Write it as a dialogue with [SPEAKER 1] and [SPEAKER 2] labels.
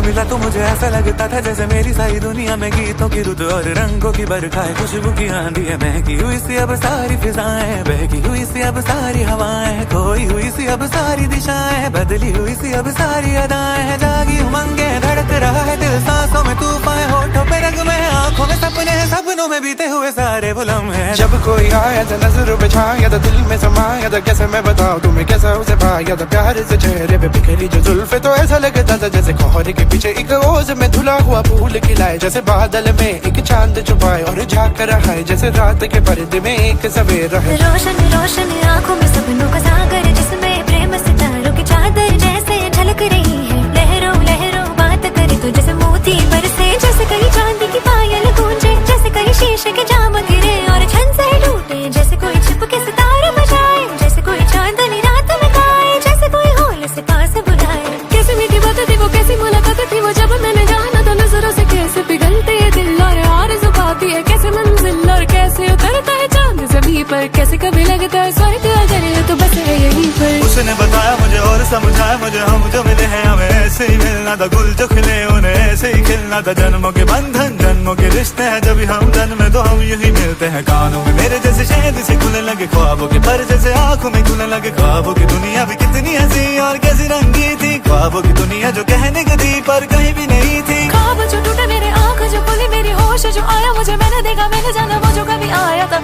[SPEAKER 1] मिला तो मुझे ऐसा लगता था जैसे मेरी सारी दुनिया में गीतों की रुत और रंगों की बरखा है, खुशबू की आंधी है, महकी हुई सी अब सारी फिजाएं, बहकी हुई सी अब सारी हवाएं, खोई हुई सी अब सारी दिशाएं, बदली हुई सी अब सारी अदाएं, जागी उमंगे धड़क रहा है दिल, सांसों में तूफान, होठों पे रंग में, आंखों में सपने हैं, सपनों में बीते हुए सारे वो लम्हे हैं।
[SPEAKER 2] जब कोई आया था नजरों पे छाया था, दिल में समाया था, कैसे मैं बताऊं तुम्हें कैसा उसे पाया था, प्यार से चेहरे पे बिखरी जो जुल्फे, तो ऐसा लगता था जैसे कोहरे के पीछे एक ओज में धुला हुआ फूल खिलाए, जैसे बादल में एक चांद छुपाए और झांक रहा है, जैसे रात के पर्दे में एक सवेरा है।
[SPEAKER 3] रोशन रोशन आंखों में सपनों का सागर, जिसमें प्रेम सितारों की चादर जैसे झलक रही है, लहरों लहरों बात करे तो जैसे मोती बरसे, जैसे कहीं चांदी की पायल गूंजे, जैसे कहीं शीशे के जाम गिरे और छन से टूटे, जैसे कोई छिप के सितारे बजाए, जैसे कोई चांदनी रात में गाए, जैसे कोई होल से पास बुलाए। कैसी मीठी बात थी वो, कैसी मुलाकात थी वो, जब मैंने जाना था नजरों से कैसे पिघलते हैं दिल और आरज़ू पाती है कैसे मंजिल, और कैसे उतरता है चांद ज़मीं पर, कैसे कभी लगता है स्वर्ग अगर है तो बस है यहीं पर।
[SPEAKER 1] उसने बताया मुझे और समझाया मुझे, हम जो मिले हैं हमें ऐसे ही मिलना था, गुल जो खिले उन्हें ऐसे ही खिलना था, जन्मों के बंधन जन्मों के रिश्ते हैं, जब हम जन्मे तो हम यूं ही मिलते हैं, कानों में मेरे जैसे शहद से खुलने लगे ख्वाबों के पर, जैसे आंखों में खुलने लगे ख्वाबों की दुनिया भी कितनी हंसी और कैसी रंगी थी, ख्वाबों की दुनिया जो कहने की थी पर कहीं भी नहीं थी।
[SPEAKER 3] ख्वाब जो टूटे मेरे, आँख जो खुली मेरी, होश जो आया मुझे, मैंने देखा मैंने जाना वो जो कभी आया था